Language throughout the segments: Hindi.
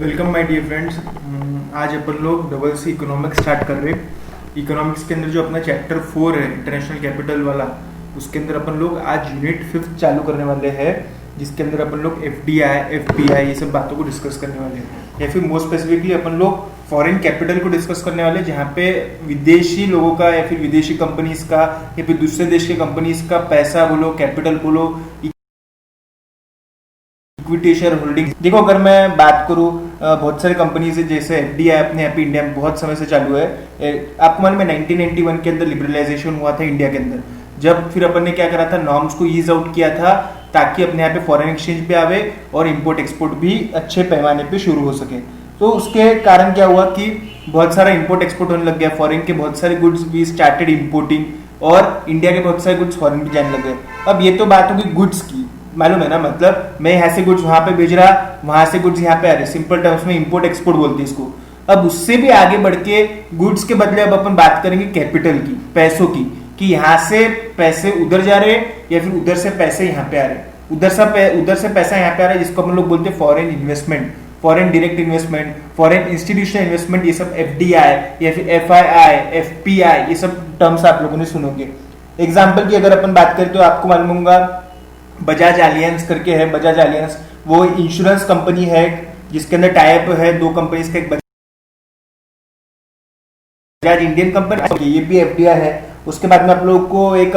Welcome my dear friends. आज अपन लोग डबल सी इकोनॉमिक्स स्टार्ट कर रहे हैं। इकोनॉमिक्स के अंदर जो अपना चैप्टर 4 है इंटरनेशनल कैपिटल वाला, उसके अंदर अपन लोग आज यूनिट 5 चालू करने वाले हैं, जिसके अंदर अपन लोग एफडीआई, एफपीआई ये सब बातों को डिस्कस करने वाले हैं, या फिर मोर स्पेसिफिकली अपन लोग फॉरेन कैपिटल को डिस्कस करने वाले हैं, जहाँ पे विदेशी लोगों का या फिर विदेशी कंपनीज का या फिर दूसरे देश के कंपनीज का पैसा बोलो, कैपिटल बोलो, इक्विटी शेयर होल्डिंग। देखो, अगर मैं बात करूं, बहुत सारी कंपनीज है, जैसे एफडीआई अपने यहाँ पे इंडिया में बहुत समय से चालू है। आपको मालूम है 1991 के अंदर लिबरलाइजेशन हुआ था इंडिया के अंदर, जब फिर अपन ने क्या करा था, नॉर्म्स को ईज आउट किया था ताकि अपने यहाँ पे फॉरेन एक्सचेंज पे आवे और इम्पोर्ट एक्सपोर्ट भी अच्छे पैमाने पे शुरू हो सके। तो उसके कारण क्या हुआ कि बहुत सारा इम्पोर्ट एक्सपोर्ट होने लग गया, फॉरेन के बहुत सारे गुड्स भी स्टार्टेड इम्पोर्टिंग, और इंडिया के बहुत सारे गुड्स फॉरेन भी जाने लग गए। अब ये तो बात होगी गुड्स की, मालूम है ना, मतलब मैं यहाँ से गुड्स वहां पे भेज रहा, वहां से गुड्स यहाँ पे आ रहे, सिंपल टर्म्स में इंपोर्ट एक्सपोर्ट बोलते हैं इसको। अब उससे भी आगे बढ़ के गुड्स के बदले अब अपन बात करेंगे कैपिटल की, पैसों की, कि यहाँ से पैसे उधर जा रहे या फिर उधर से पैसे यहाँ पे आ रहे, उधर से पैसा यहाँ पे आ रहा है, जिसको हम लोग बोलते हैं foreign investment, foreign direct investment, foreign institutional investment, ये सब एफडीआई या फिर एफआईआई, एफपीआई, ये सब टर्म्स आप लोगों ने सुनोगे। एग्जाम्पल की अगर अपन बात करें तो आपको मालूम होगा बजाज एलियंस करके है। बजाज एलियंस वो इंश्योरेंस कंपनी है जिसके अंदर टाइप है दो कंपनीज का, एक बजाज इंडियन कंपनी, ये भी एफडीआई है। उसके बाद में आप लोगों को एक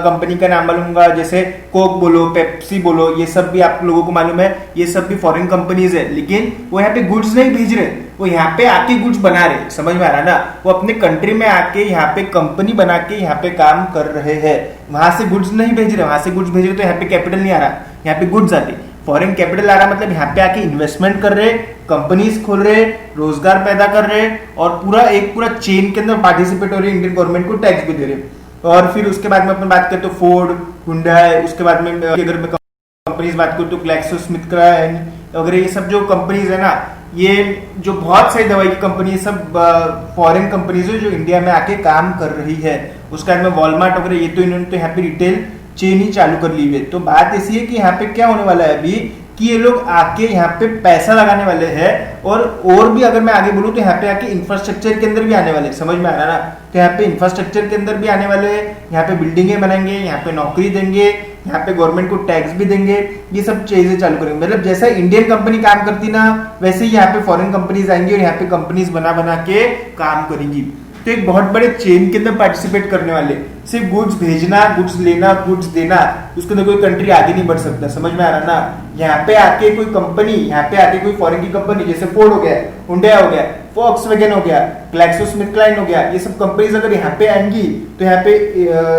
कंपनी का नाम मालूम होगा, जैसे कोक बोलो, पेप्सी बोलो, ये सब भी आप लोगों को मालूम है, ये सब भी फॉरेन कंपनीज है, लेकिन वो यहाँ पे गुड्स नहीं भेज रहे, वो यहाँ पे आके गुड्स बना रहे। समझ में आ रहा ना, वो अपने कंट्री में आके यहाँ पे कंपनी बना के यहाँ पे काम कर रहे हैं, वहां से गुड्स नहीं भेज रहे। वहां से गुड्स भेज रहे तो यहाँ पे कैपिटल नहीं आ रहा, यहाँ पे गुड्स आते। फॉरेन कैपिटल आ रहा मतलब यहाँ पे आके इन्वेस्टमेंट कर रहे, कंपनीज खोल रहे, रोजगार पैदा कर रहे, और पूरा चेन के अंदर पार्टिसिपेट हो रहे, इंडियन गवर्नमेंट को टैक्स भी दे रहे। और फिर उसके बाद में अपन बात करें तो फोर्ड, हुंडई, उसके बाद में अगर मैं कंपनीज बात करूँ तो ग्लैक्सोस्मिथक्लाइन वगैरह, ये सब जो कंपनीज है ना, ये जो बहुत सारी दवाई की कंपनी है, सब फॉरेन कंपनीज है जो इंडिया में आके काम कर रही है। उसके बाद में वॉलमार्ट वगैरह, ये तो इन्होंने तो यहाँ पे रिटेल चेन ही चालू कर ली है। तो बात ऐसी है कि यहाँ पे क्या होने वाला है अभी, कि ये लोग आके यहाँ पे पैसा लगाने वाले हैं, और भी अगर मैं आगे बोलूँ तो यहाँ पे आके इंफ्रास्ट्रक्चर के अंदर भी आने वाले, समझ में आ रहा ना, तो यहाँ पे इंफ्रास्ट्रक्चर के अंदर भी आने वाले हैं, यहाँ पे बिल्डिंगे बनाएंगे, यहाँ पे नौकरी देंगे, यहाँ पे गवर्नमेंट को टैक्स भी देंगे, ये सब चीजें चालू करेंगे। मतलब जैसा इंडियन कंपनी काम करती ना, वैसे ही यहाँ पे फॉरेन कंपनीज आएंगी और यहाँ पे कंपनीज बना बना के काम करेंगी। तो एक बहुत बड़े चेन के अंदर पार्टिसिपेट करने वाले, सिर्फ गुड्स भेजना, गुड्स लेना, गुड्स देना, उसके अंदर कोई कंट्री आगे नहीं बढ़ सकता। समझ में आ रहा ना, यहाँ पे आके कोई कंपनी, यहाँ पे आके कोई फॉरेन की कंपनी, जैसे फोर्ड हो गया, हुंडई हो गया, वॉक्सवैगन हो गया, ग्लैक्सोस्मिथक्लाइन हो गया, ये सब कंपनीज अगर यहाँ पे आएंगी तो यहाँ पे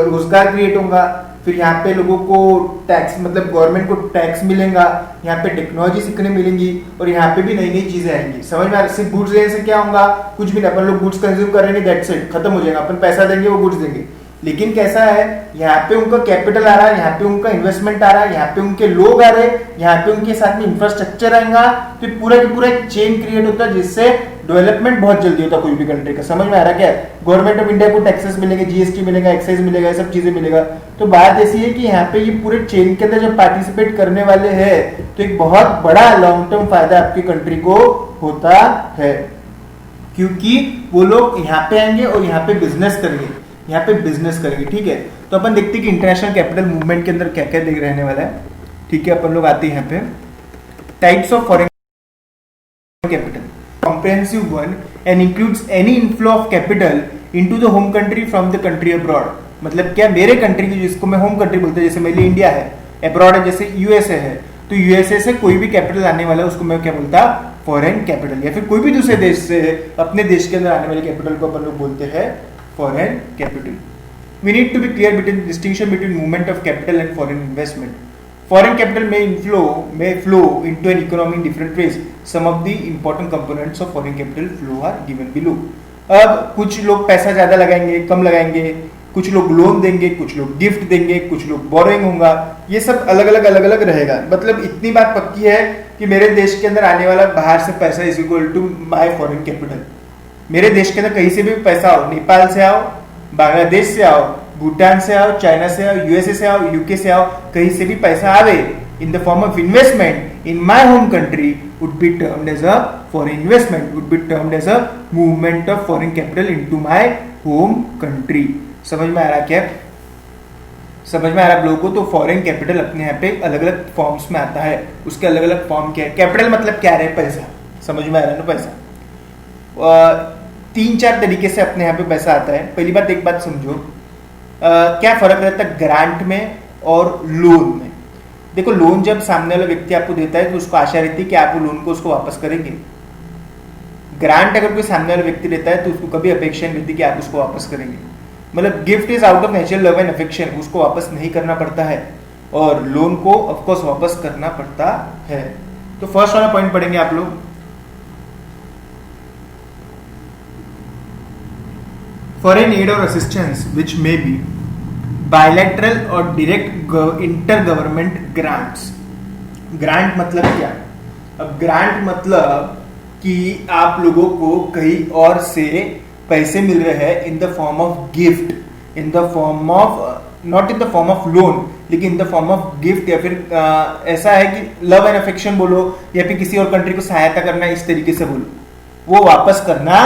रोजगार क्रिएट होगा, फिर यहाँ पे लोगों को टैक्स, मतलब गवर्नमेंट को टैक्स मिलेगा, यहाँ पे टेक्नोलॉजी सीखने मिलेंगी, और यहाँ पे भी नई नई चीजें आएंगी। समझ में आ रहा है, सिर्फ गुड्स लेने से क्या होगा, कुछ भी नहीं, अपन लोग गुड्स कंज्यूम करेंगे, दैट्स इट, खत्म हो जाएगा, अपन पैसा देंगे वो गुड्स देंगे। लेकिन कैसा है, यहाँ पे उनका कैपिटल आ रहा है, यहाँ पे उनका इन्वेस्टमेंट आ रहा है, यहाँ पे उनके लोग आ रहे हैं, यहाँ पे उनके साथ में इंफ्रास्ट्रक्चर आएगा, तो पूरा की पूरा एक चेन क्रिएट होता है, जिससे डेवलपमेंट बहुत जल्दी होता है कोई भी कंट्री का। समझ में आ रहा है क्या, गवर्नमेंट ऑफ इंडिया को टैक्सेस मिलेंगे, जीएसटी मिलेगा, एक्साइज मिलेगा, ये सब चीजें मिलेगा। तो बात ऐसी है कि यहाँ पे ये पूरे चेन के अंदर जब पार्टिसिपेट करने वाले हैं तो एक बहुत बड़ा लॉन्ग टर्म फायदा आपकी कंट्री को होता है, क्योंकि वो लोग यहाँ पे आएंगे और यहाँ पे बिजनेस करेंगे, ठीक है। तो अपन देखते हैं कि इंटरनेशनल कैपिटल मूवमेंट के अंदर क्या क्या देख रहने वाला है, ठीक है। अपन लोग आते हैं यहाँ पे types of foreign capital, comprehensive one and includes any inflow of capital into the home country from the country abroad। मतलब क्या, मेरे कंट्री की, जिसको मैं होम कंट्री बोलते हैं, जैसे मेरे लिए इंडिया है, अब्रॉड है, जैसे यूएसए है, तो यूएसए से कोई भी कैपिटल आने वाला है उसको मैं क्या बोलता, फॉरेन कैपिटल, या फिर कोई भी दूसरे देश से अपने देश के अंदर आने वाले कैपिटल को अपन लोग बोलते हैं foreign capital. We need to be clear between distinction between movement of capital and foreign investment. Foreign capital may flow into an economy in different ways. Some of the important components of foreign capital flow are given below। अब कुछ लोग पैसा ज्यादा लगाएंगे, कम लगाएंगे, कुछ लोग लोन देंगे, कुछ लोग गिफ्ट देंगे, कुछ लोग बोरोइंग होगा, ये सब अलग अलग रहेगा। मतलब इतनी बात पक्की है कि मेरे देश के अंदर आने वाला बाहर से पैसा is equal to my foreign capital. मेरे देश के अंदर कहीं से भी पैसा आओ, नेपाल से आओ, बांग्लादेश से आओ, भूटान से आओ, चाइना से आओ, यूएसए से आओ, यूके से आओ, कहीं से भी पैसा आवे इन the form of investment in my home country, would be termed as a foreign investment, would be termed as a movement of foreign capital into my home country. समझ में आ रहा क्या? समझ में आ रहा आप लोगों को? तो फॉरेन कैपिटल अपने यहाँ पे अलग अलग फॉर्म्स में आता है, उसके अलग अलग फॉर्म क्या है. कैपिटल मतलब क्या है? पैसा. समझ में आ रहा है ना? पैसा. 3-4 तरीके से अपने यहाँ पे पैसा आता है. पहली बात, एक बात समझो, क्या फर्क रहता है ग्रांट में और लोन में. देखो, लोन जब सामने वाला व्यक्ति आपको देता है तो उसको आशा रहती है कि आप वो लोन को उसको वापस करेंगे. ग्रांट अगर कोई सामने वाला व्यक्ति देता है तो उसको कभी अपेक्षा नहीं रहती कि आप उसको वापस करेंगे. मतलब gift is out of natural love and affection, उसको वापस नहीं करना पड़ता है, और लोन को ऑफकोर्स वापस करना पड़ता है. तो फर्स्ट वाला पॉइंट पढ़ेंगे आप लोग. फॉरेन एड और assistance which may be bilateral और direct inter government grants. Grant मतलब क्या? अब ग्रांट मतलब कि आप लोगों को कहीं और से पैसे मिल रहे हैं in the form of gift, in the form of, not in the form of loan, लेकिन in the form of gift. या फिर ऐसा है कि लव एंड अफेक्शन बोलो, या फिर किसी और कंट्री को सहायता करना, इस तरीके से बोलो. वो वापस करना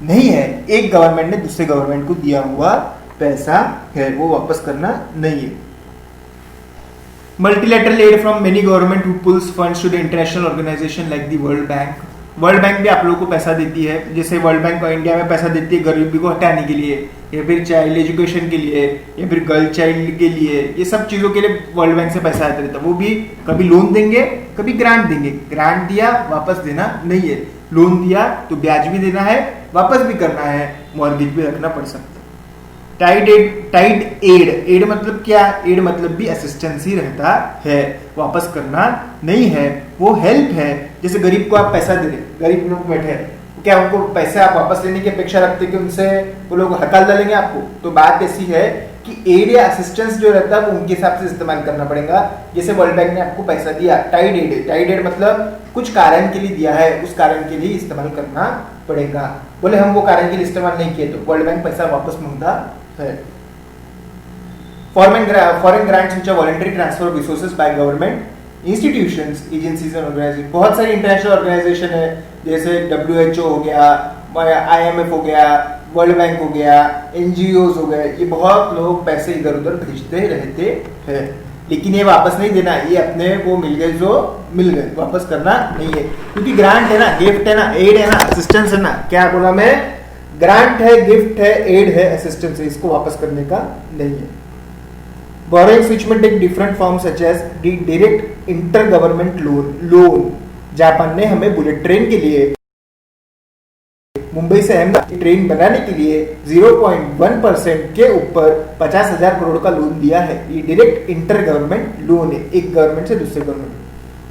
नहीं है. एक गवर्नमेंट ने दूसरे गवर्नमेंट को दिया हुआ पैसा है, वो वापस करना नहीं है. Multilateral aid from many government who pools funds to the international organisation like the World Bank. World Bank भी आप लोगों को पैसा देती है. जैसे वर्ल्ड बैंक इंडिया में पैसा देती है गरीबी को हटाने के लिए, या फिर चाइल्ड एजुकेशन के लिए, या फिर गर्ल चाइल्ड के लिए, ये सब चीजों के लिए वर्ल्ड बैंक से पैसा आता रहता है. वो भी कभी लोन देंगे, कभी ग्रांट देंगे. ग्रांट दिया, वापस देना नहीं है. लोन दिया तो ब्याज भी देना है, वापस भी करना है, मॉर्गेज भी रखना पड़ सकता है. टाइड एड, एड मतलब क्या? एड मतलब भी असिस्टेंस ही रहता है, वापस करना नहीं है. वो हेल्प है. जैसे गरीब को आप पैसा दे रहे, गरीब लोग बैठे हैं, क्या उनको पैसे आप वापस लेने की अपेक्षा रखते कि उनसे वो लोग हकाल डालेंगे आपको? तो बात ऐसी है कि एड या असिस्टेंस जो रहता है वो उनके हिसाब से इस्तेमाल करना पड़ेगा. जैसे वर्ल्ड बैंक ने आपको पैसा दिया, टाइड एड है. टाइड एड मतलब कुछ कारण के लिए दिया है, उस कारण के लिए इस्तेमाल करना पड़ेगा. बोले हम वो कारण के लिए इस्तेमाल नहीं किए तो वर्ल्ड बैंक पैसा वापस मांगता है. Foreign grants which are voluntary transfer of resources by government institutions, agencies and organisation. बहुत सारी इंटरनेशनल ऑर्गेनाइजेशन है, जैसे WHO हो गया, IMF हो गया, वर्ल्ड बैंक हो गया, NGOs हो गए. ये बहुत लोग पैसे इधर उधर भेजते रहते हैं, लेकिन ये वापस नहीं देना. ये अपने को मिल गए जो मिल गए, वापस करना नहीं है. क्योंकि ग्रांट है ना, गिफ्ट है ना, एड है ना, असिस्टेंस है ना. क्या बोला मैं? ग्रांट है, गिफ्ट है, एड है, असिस्टेंस है, इसको वापस करने का नहीं है. Borrowings which may take different forms such as direct intergovernment loan. Japan ने हमें बुलेट ट्रेन के लिए, मुंबई से अहमदाबाद ट्रेन बनाने के लिए 0.1% के ऊपर 50,000 करोड़ का लोन दिया है. ये डायरेक्ट इंटर गवर्नमेंट लोन है, एक गवर्नमेंट से दूसरे government.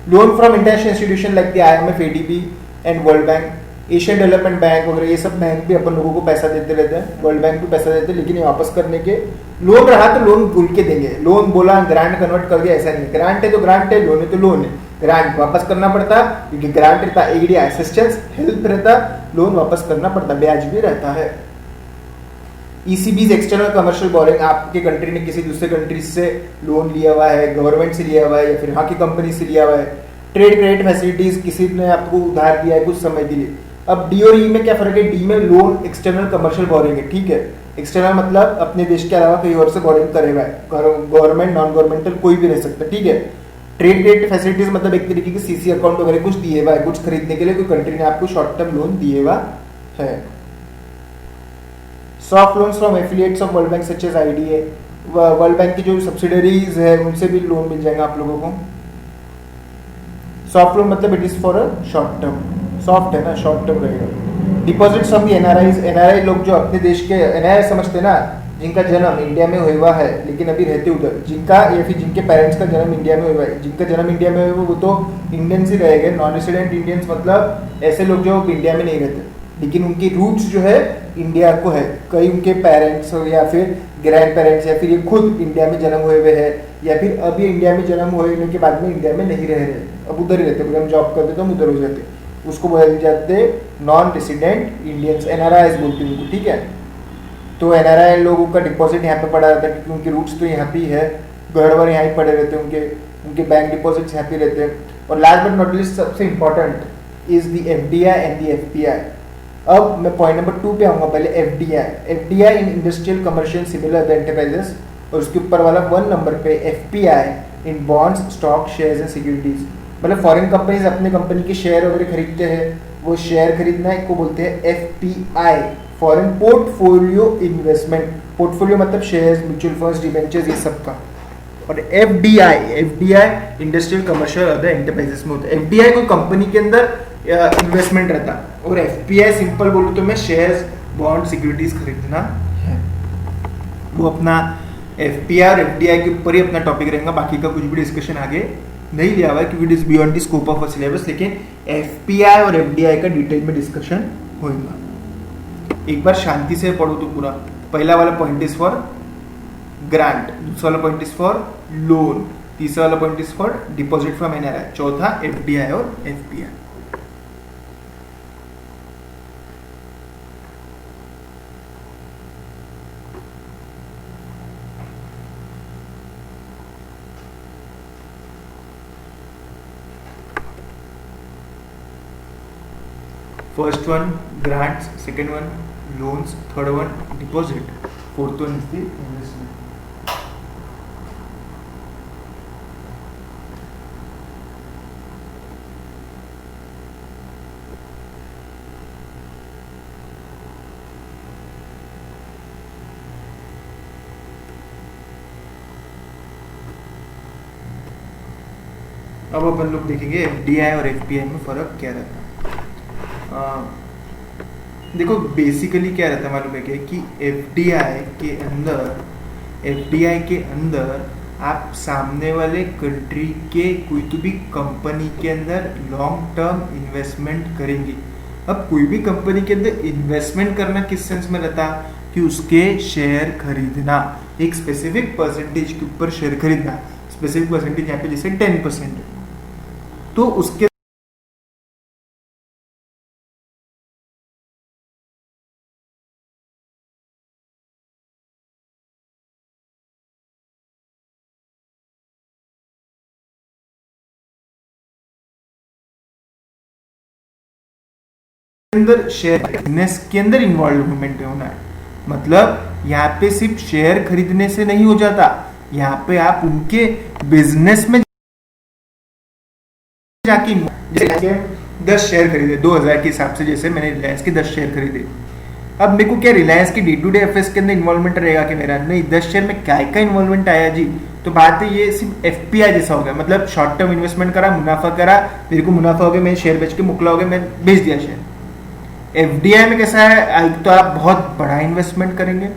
Loan from international institution like the IMF, ADB and world bank, Asian development bank वगैरह, ये सब बैंक भी अपन लोगों को पैसा देते रहते हैं. वर्ल्ड बैंक भी पैसा देते हैं, लेकिन ये वापस करने के, लोन रहा तो लोन भूल के देंगे. लोन बोला ग्रांट कन्वर्ट कर दिया, ऐसा नहीं. ग्रांट है तो ग्रांट है, लोन है तो लोन है. ग्रांट वापस करना पड़ता क्योंकि ग्रांट रहता एड या असिस्टेंस, हेल्प रहता, लोन वापस करना पड़ता, ब्याज भी रहता है. ECB's एक्सटर्नल कमर्शियल बोरिंग, आपके कंट्री ने किसी दूसरे कंट्री से लोन लिया हुआ है, गवर्नमेंट से लिया हुआ है, या फिर वहां की कंपनी से लिया हुआ है. ट्रेड क्रेडिट फैसिलिटीज, किसी ने आपको उधार दिया है कुछ समय के लिए. अब डी और ई में क्या फर्क है? डी में लोन एक्सटर्नल कमर्शियल बोरिंग है, ठीक है. एक्सटर्नल मतलब अपने देश के अलावा कहीं और से बोरिंग करेगा, गवर्नमेंट नॉन गवर्नमेंटल कोई भी रह सकता है, ठीक है. ट्रेड क्रेडिट फैसिलिटीज मतलब एक तरीके की CC अकाउंट वगैरह कुछ दिए हुआ है, कुछ खरीदने के लिए कोई कंट्री ने आपको शॉर्ट टर्म लोन दिए हुआ है. Soft loans from affiliates of World Bank such as IDA, World Bank की जो सब्सिडरीज है उनसे भी लोन मिल जाएगा आप लोगों को. सॉफ्ट लोन मतलब it is for a short term, soft है ना, शॉर्ट टर्म रहेगा. डिपॉजिट्स फ्रॉम द NRI लोग जो अपने देश के NRI समझते ना, जिनका जन्म इंडिया में हुआ है लेकिन अभी रहते उधर, जिनका या फिर जिनके पेरेंट्स का जन्म इंडिया में हुआ है, जिनका जन्म इंडिया में हुआ वो तो इंडियंस ही रहेंगे. नॉन रेसिडेंट इंडियंस मतलब ऐसे लोग जो इंडिया में नहीं रहते लेकिन उनकी रूट्स जो है इंडिया को है. कई उनके पेरेंट्स या फिर ग्रैंड पेरेंट्स या फिर ये खुद इंडिया में जन्म हुए हैं, या फिर अभी इंडिया में जन्म होने के बाद में इंडिया में नहीं रह रहे, अब उधर ही रहते, हम जॉब करते तो हम उधर हो जाते, उसको बोले जाते नॉन रेसिडेंट इंडियंस, NRIs बोलते हैं उनको, ठीक है. तो NRI लोगों का डिपॉजिट यहाँ पे पड़ा रहता है क्योंकि उनकी रूट्स तो यहाँ पे ही है, घर वर यहाँ ही पड़े रहते हैं, उनके बैंक डिपॉजिट्स यहाँ पे रहते हैं. और लास्ट बट नॉट लीस्ट सबसे important is the FDI and the FPI. अब मैं पॉइंट नंबर 2 पे आऊंगा। पहले FDI in industrial commercial similar enterprises, और उसके ऊपर वाला 1 नंबर पे FPI in bonds stock shares and securities. मतलब फॉरेन कंपनीज अपने कंपनी के शेयर वगैरह खरीदते हैं, वो शेयर खरीदना को बोलते हैं FPI, foreign portfolio investment. Portfolio मतलब शेयर्स, म्यूचुअल फंड्स, डिबेंचर्स, ये सब का। और FDI industrial commercial other enterprises में होता है। एफडीआई कोई कंपनी के अंदर इन्वेस्टमेंट रहता, और एफपीआई सिंपल बोलूँ तो मैं शेयर्स, बॉन्ड, सिक्योरिटीज खरीदना है। वो अपना एफपीआई और एफडीआई के ऊपर ही अपना टॉपिक रहेगा, बाकी का कुछ भी डिस्कशन आगे नहीं लिया हुआ है क्योंकि it is beyond the scope of syllabus. लेकिन एफपीआई और एफडीआई का डिटेल में डिस्कशन होगा। एक बार शांति से पढ़ो तो पूरा। पहला वाला पॉइंट इज फॉर ग्रांट, दूसरा वाला पॉइंट इज फॉर लोन, तीसरा वाला point is for deposit from NRI, चौथा एफडीआई और FPI. First one grants, second one loans, third one deposit, fourth one is the investment. अब अपन लोग देखेंगे एफडीआई और एफपीआई में फर्क क्या रहता है। देखो बेसिकली क्या रहता है मालूम है क्या कि एफडीआई के अंदर आप सामने वाले कंट्री के कोई तो भी कंपनी के अंदर लॉन्ग टर्म इन्वेस्टमेंट करेंगे। अब कोई भी कंपनी के अंदर इन्वेस्टमेंट करना किस सेंस में रहता कि उसके शेयर खरीदना, एक स्पेसिफिक परसेंटेज के ऊपर शेयर खरीदना। स्पेसिफिक परसेंटेज यहाँ पे जैसे 10%, तो उसके अंदर शेयर बिजनेस के अंदर इन्वॉल्वमेंट होना है। मतलब यहाँ पे सिर्फ शेयर खरीदने से नहीं हो जाता, यहाँ पे आप उनके बिजनेस में जाके 10 शेयर खरीदे 2000 के हिसाब से, जैसे मैंने रिलायंस के 10 शेयर खरीदे। अब मेरे को क्या रिलायंस के डे टू डे अफेयर्स के अंदर इन्वॉल्वमेंट रहेगा कि मेरा नहीं, 10 शेयर में क्या का इन्वॉल्वमेंट आया जी। तो बात है ये सिर्फ एफपीआई जैसा हो गया, मतलब शॉर्ट टर्म इन्वेस्टमेंट करा, मुनाफा करा, मेरे को मुनाफा हो गया, मैं शेयर बेच के मुकला हो गया, मैं बेच दिया शेयर। एफडीआई में कैसा है, तो आप बहुत बड़ा इन्वेस्टमेंट करेंगे,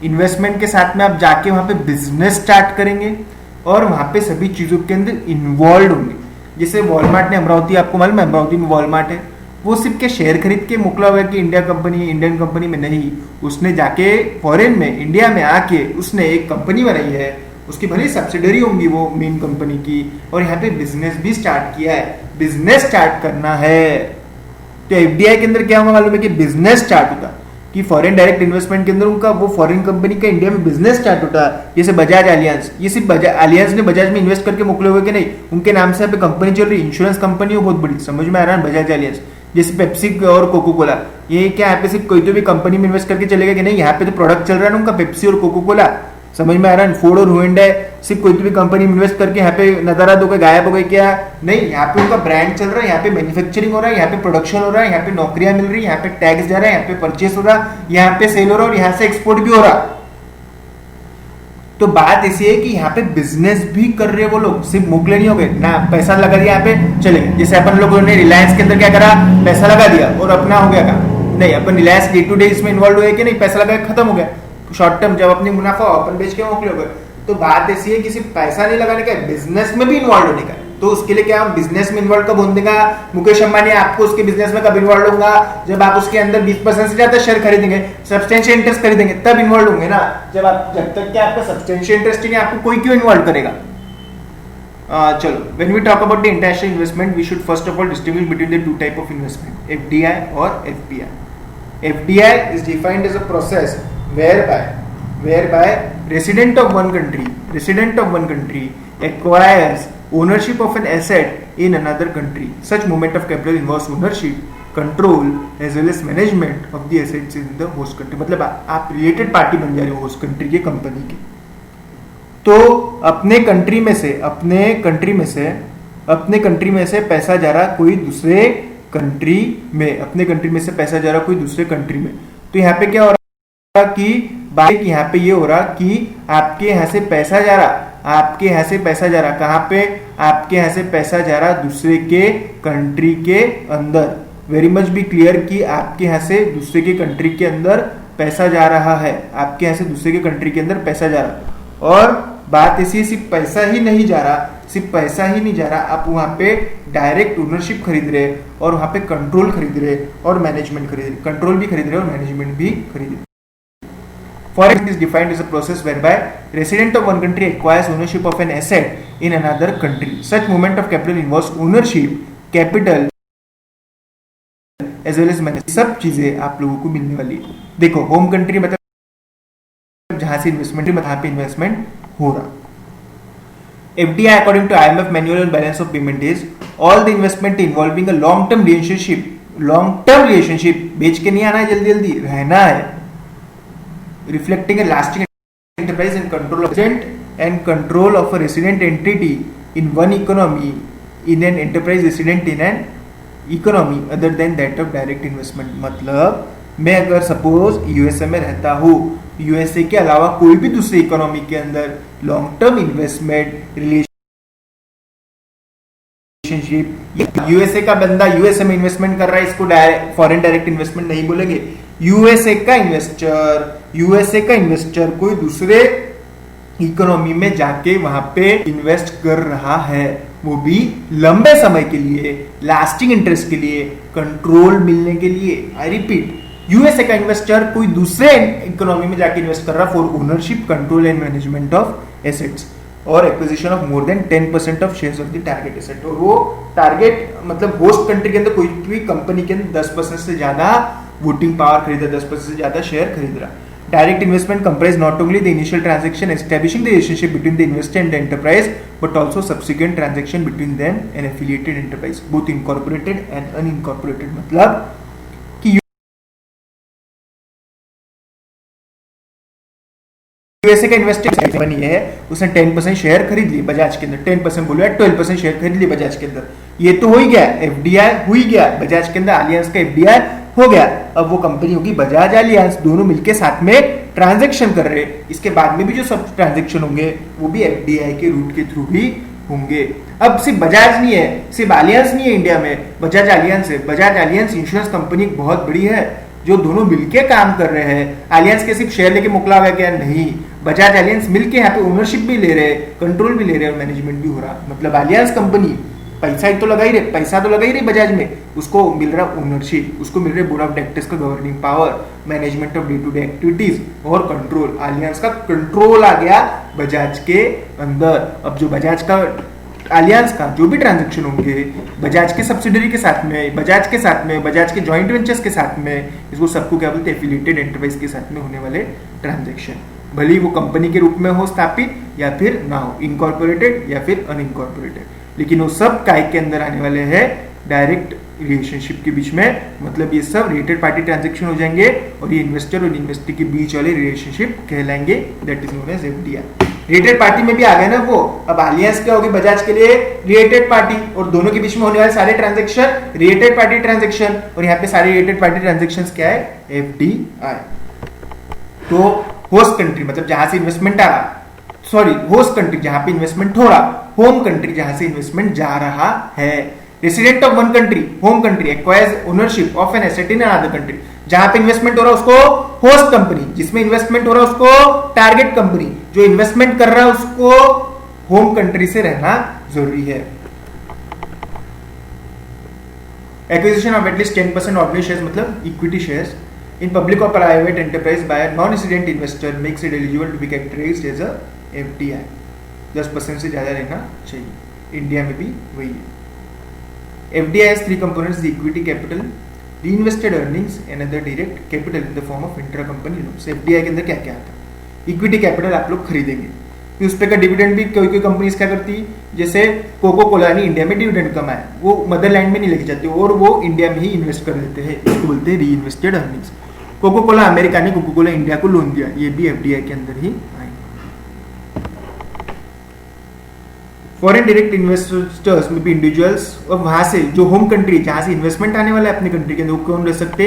इन्वेस्टमेंट के साथ में आप जाके वहां पे बिजनेस स्टार्ट करेंगे और वहां पे सभी चीजों के अंदर इन्वॉल्व होंगे। जैसे वॉलमार्ट ने अमरावती, आपको मालूम है अमरावती में वॉलमार्ट है, वो सिर्फ के शेयर खरीद के मुकला हुआ कि इंडियन कंपनी में नहीं, उसने जाके फॉरेन में इंडिया में आके उसने एक कंपनी बनाई है, उसकी भले सब्सिडरी होंगी वो मेन कंपनी की, और यहाँ पे बिजनेस भी स्टार्ट किया है। बिजनेस स्टार्ट करना है तो एफडीआई के अंदर क्या होगा मालूम है कि बिजनेस स्टार्ट होता, कि फॉरेन डायरेक्ट इन्वेस्टमेंट के अंदर उनका वो फॉरेन कंपनी का इंडिया में बिजनेस स्टार्ट होता है। जैसे बजाज एलियंस, ये सिर्फ एलियंस ने बजाज में इन्वेस्ट करके मुकले हुए कि नहीं, उनके नाम से यहाँ पे कंपनी चल रही, इंश्योरेंस कंपनी हो बहुत बड़ी, समझ में आ रहा है बजाज एलियंस। जैसे पेप्सी और कोको कोला, ये क्या यहाँ पे सिर्फ कोई तो भी कंपनी में इन्वेस्ट करके चलेगा कि नहीं, यहाँ पे तो प्रोडक्ट चल रहा है ना उनका पेप्सी और कोको कोला, समझ में आ रहा है। फोर्ड और हुंडई सिर्फ कोई भी कंपनी में इन्वेस्ट करके यहाँ पे नजारा दो के गायब हो गई क्या, नहीं, यहाँ पे उनका ब्रांड चल रहा है, यहाँ पे मैन्युफैक्चरिंग हो रहा है, यहाँ पे प्रोडक्शन हो रहा है, यहाँ पे नौकरियां मिल रही है, यहाँ पे टैक्स जा रहा है, यहाँ पे परचेस हो रहा है, यहाँ पे सेल हो रहा है और यहाँ से एक्सपोर्ट भी हो रहा। तो बात ऐसी है कि यहाँ पे बिजनेस भी कर रहे हैं वो लोग, सिर्फ मुकले नहीं हो गए ना, पैसा लगा दिया यहाँ पे चले गए। जैसे अपन लोगों ने रिलायंस के अंदर क्या करा, पैसा लगा दिया और अपना हो गया का नहीं, अपन रिलायंस डे टू डे इसमें इन्वॉल्व हुए कि नहीं, पैसा लगा खत्म हो गया, शॉर्ट टर्म जब अपनी मुनाफा हो अपन बेच के मोकले हो गए। तो बात ऐसी है कि सिर्फ पैसा नहीं लगाने का, बिजनेस में भी इन्वॉल्व होने का। तो उसके लिए क्या हम बिजनेस में इन्वॉल्व कब होने का, मुकेश अंबानी आपको उसके बिजनेस में कब इन्वॉल्व होगा, जब आप उसके अंदर 20% से ज्यादा शेयर खरीदेंगे, सब्सटेंशियल इंटरेस्ट खरीदेंगे, तब इन्वॉल्व होंगे ना। जब तक क्या आपका सब्सटेंशियल इंटरेस्ट नहीं, आपको कोई क्यों इन्वॉल्व करेगा। चलो, when we talk about the international investment, we should first of all distinguish between the two type of investment, FDI और एफपीआई। FDI is defined as a process whereby resident of one country acquires ownership of an asset in another country. Such movement of capital involves ownership, control as well as management of the assets in the host country. मतलब आप रिलेटेड पार्टी बन जा रहे हो होस्ट कंट्री के कंपनी के। तो अपने कंट्री में से पैसा जा रहा कोई दूसरे कंट्री में, अपने कंट्री में से पैसा जा रहा कोई दूसरे कंट्री में। तो यहाँ पे क्या हो रहा कि यहाँ पे ये हो रहा कि आपके यहाँ से पैसा जा रहा, कहाँ पे, आपके यहाँ से पैसा जा रहा दूसरे के कंट्री के अंदर। वेरी मच बी क्लियर कि आपके यहाँ से दूसरे के कंट्री के अंदर पैसा जा रहा है, आपके यहाँ से दूसरे के कंट्री के अंदर पैसा जा रहा। और बात ऐसी, सिर्फ पैसा ही नहीं जा रहा, आप वहां पे डायरेक्ट ओनरशिप खरीद रहे और वहां पे कंट्रोल खरीद रहे और मैनेजमेंट खरीद रहे, कंट्रोल भी खरीद रहे और मैनेजमेंट भी खरीद रहे। Foreign is defined as a process whereby resident of one country acquires ownership of an asset in another country. Such movement of capital involves ownership, capital as well as management. सब चीजें आप लोगों को मिलने वाली। देखो होम कंट्री मतलब जहां से इन्वेस्टमेंट, वहां पे इन्वेस्टमेंट हो रहा। FDI according to IMF manual on balance of payment is all the investment involving a long term relationship, बेच के नहीं आना है, जल्दी जल्दी रहना है, reflecting a lasting enterprise and control of a resident entity in one economy, in an enterprise resident in an economy other than that of direct investment। मतलब मैं अगर सपोज यूएसए में रहता हूँ, यूएसए के अलावा कोई भी दूसरी इकोनॉमी के अंदर long term investment relationship, USA का बंदा यूएसए में इन्वेस्टमेंट कर रहा है, इसको फॉरेन डायरेक्ट इन्वेस्टमेंट नहीं बोलेंगे। यूएसए का इन्वेस्टर कोई दूसरे इकोनॉमी में जाके वहां पे इन्वेस्ट कर रहा है, वो भी लंबे समय के लिए, लास्टिंग इंटरेस्ट के लिए, कंट्रोल मिलने के लिए। आई रिपीट, यूएसए का इन्वेस्टर कोई दूसरे इकोनॉमी में जाके इन्वेस्ट कर रहा for ownership, control and management of assets और acquisition of more than 10% of shares of the target asset. और वो टारगेट मतलब होस्ट कंट्री के अंदर कोई भी कंपनी के अंदर 10% से ज्यादा वोटिंग पावर खरीदा, 10% से ज्यादा शेयर खरीद रहा। Direct investment comprise not only the initial transaction establishing the relationship between the investor and the enterprise, but also subsequent transaction between them and affiliated enterprise, both incorporated and unincorporated। मतलब कि यूएसए का इन्वेस्टर बनी है, उसने 10% शेयर खरीद लिए बजाज के अंदर, 10% बोलो 12% शेयर खरीद लिए बजाज के अंदर। ये तो हो ही गया, एफडीआई हो ही गया बजाज के अंदर, अलियांस का एफडीआई हो गया। अब वो कंपनी होगी बजाज अलियांस, दोनों मिलके साथ में ट्रांजैक्शन कर रहे हैं। इसके बाद में भी जो सब ट्रांजैक्शन होंगे वो भी एफडीआई के रूट के थ्रू ही होंगे। अब सिर्फ बजाज नहीं है, सिर्फ अलियांस नहीं है इंडिया में, बजाज अलियांस है। बजाज अलियांस इंश्योरेंस कंपनी बहुत बड़ी है जो दोनों मिलके काम कर रहे हैं। अलियांस के सिर्फ शेयर लेके मोकला हुआ क्या नहीं, बजाज अलियांस मिलके यहाँ पे ओनरशिप भी ले रहे, कंट्रोल भी ले रहे और मैनेजमेंट भी हो रहा। मतलब अलियांस कंपनी पैसा ही तो लगा ही रहे, पैसा तो लगा ही रही बजाज में, उसको मिल रहा ओनरशिप, उसको मिल रहे बोर्ड ऑफ डायरेक्टर्स का governing power, management of day to day activities और कंट्रोल। अलियांस का कंट्रोल आ गया बजाज के अंदर। अब जो बजाज का अलियांस का जो भी ट्रांजैक्शन होंगे बजाज के सब्सिडरी के साथ में, बजाज के साथ में, बजाज के जॉइंट वेंचर्स के साथ में, इसको सबको क्या बोलते हैं, एफिलिएटेड एंटरप्राइज के साथ में होने वाले ट्रांजैक्शन, भले ही वो कंपनी के रूप में हो स्थापित या फिर ना हो, इनकॉर्पोरेटेड या फिर अनइनकॉर्पोरेटेड, लेकिन वो सब काय के अंदर आने वाले हैं डायरेक्ट रिलेशनशिप के बीच में। मतलब ये सब रिलेटेड पार्टी ट्रांजैक्शन हो जाएंगे और ये इन्वेस्टर और इन्वेस्टर के बीच वाले रिलेशनशिप कहलाएंगे, that is known as FDI. Related party में भी आ गए ना वो, अब अलियांस क्या होगी बजाज के लिए, रिलेटेड पार्टी, और दोनों के बीच में होने वाले सारे ट्रांजैक्शन रिलेटेड पार्टी ट्रांजैक्शन, और यहाँ पे सारे रिलेटेड पार्टी ट्रांजैक्शंस क्या है, एफडीआई। तो होस्ट कंट्री मतलब जहां से इन्वेस्टमेंट आ रहा, सॉरी होस्ट कंट्री जहां पे इन्वेस्टमेंट हो रहा, होम कंट्री जहां से इन्वेस्टमेंट जा रहा है। Resident of one country, home country acquires ownership of an asset in another country, जहां पे इन्वेस्टमेंट हो रहा है उसको होस्ट कंपनी, जिसमें इन्वेस्टमेंट हो रहा है उसको टारगेट कंपनी, जो इन्वेस्टमेंट कर रहा है उसको होम कंट्री से रहना जरूरी है। Acquisition of at least 10% ordinary shares मतलब equity shares in public or private enterprise by a non-resident investor makes it eligible to be categorized as a FDI। 10% से ज्यादा रहना चाहिए, इंडिया में भी वही है। FDI has three components: the equity capital, reinvested earnings and other direct capital in the form of intra-company loans। FDI के अंदर क्या क्या आता है, इक्विटी कैपिटल आप लोग खरीदेंगे, फिर उस पे का डिविडेंड भी कोई कोई कंपनीज क्या करती, जैसे कोको कोला ने इंडिया में डिविडेंड कमाया, वो मदरलैंड में नहीं लेके जाते और वो इंडिया में ही इन्वेस्ट कर देते हैं, इसको बोलते हैं reinvested earnings. Coca Cola America ने कोको कोला इंडिया को लोन दिया, ये भी एफडीआई के अंदर ही आएगा। फॉरेन डायरेक्ट इन्वेस्टर्स में भी इंडिविजुअल्स, और वहां से जो होम कंट्री जहां से इन्वेस्टमेंट आने वाला है अपनी कंट्री के अंदर, वो कौन रह सकते,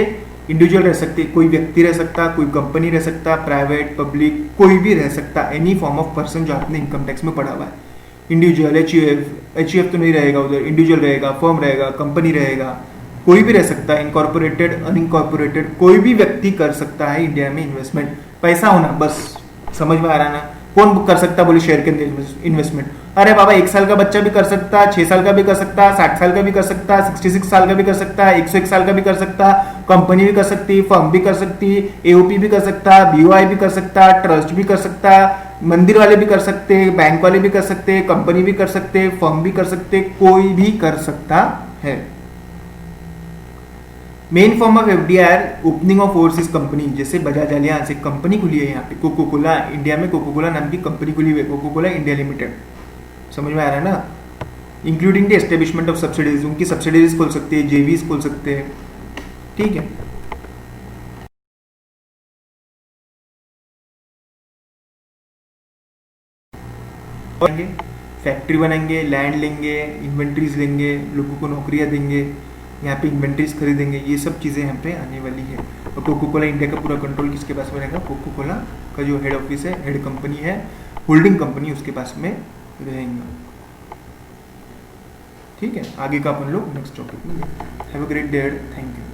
इंडिविजुअल रह सकते, कोई व्यक्ति रह सकता, कोई कंपनी रह सकता, प्राइवेट पब्लिक कोई भी रह सकता, एनी फॉर्म ऑफ पर्सन जो आपने इनकम टैक्स में पढ़ा हुआ है। इंडिविजुअल, एचयूएफ तो नहीं रहेगा उधर, इंडिविजुअल रहेगा, फर्म रहेगा, कंपनी रहेगा, कोई भी रह सकता है, इनकॉर्पोरेटेड अनइनकॉर्पोरेटेड, कोई भी व्यक्ति कर सकता है इंडिया में इन्वेस्टमेंट। पैसा होना बस, समझ में आ रहा ना। कौन कर सकता बोले शेयर के अंदर इन्वेस्टमेंट? अरे बाबा 1 साल का बच्चा भी कर सकता, 6 साल का भी कर सकता, 60 साल का भी कर सकता, 66 साल का भी कर सकता, 101 साल का भी कर सकता, कंपनी भी कर सकती, फर्म भी कर सकती, एओपी भी कर सकता, बीओआई भी कर सकता, ट्रस्ट भी कर सकता, मंदिर वाले भी कर सकते, बैंक वाले भी कर सकते, कंपनी भी कर सकते, फर्म भी कर सकते, कोई भी कर सकता है। Main form of FDR opening of overseas company, जैसे बजाज अलियांस एक कंपनी खुली है यहाँ पे, कोको कोला इंडिया में, कोको कोला नाम की कंपनी खुली हुई है, कोको कोला इंडिया लिमिटेड, समझ में आ रहा है ना। Including the establishment of subsidies, उनकी सब्सिडीज खोल सकते हैं, जेवीज खोल सकते हैं, ठीक है। और फैक्ट्री बनाएंगे, लैंड लेंगे, इन्वेंट्रीज लेंगे, लोगों को नौकरियां देंगे, यहाँ पे इन्वेंट्रीज खरीदेंगे, ये सब चीज़ें यहाँ पे आने वाली है। और कोको कोला इंडिया का पूरा कंट्रोल किसके पास में रहेगा? कोको कोला का जो हेड ऑफिस है, हेड कंपनी है, होल्डिंग कंपनी, उसके पास में रहेंगे, ठीक है। आगे का अपन लोग नेक्स्ट टॉपिक में। Have a great day, thank you.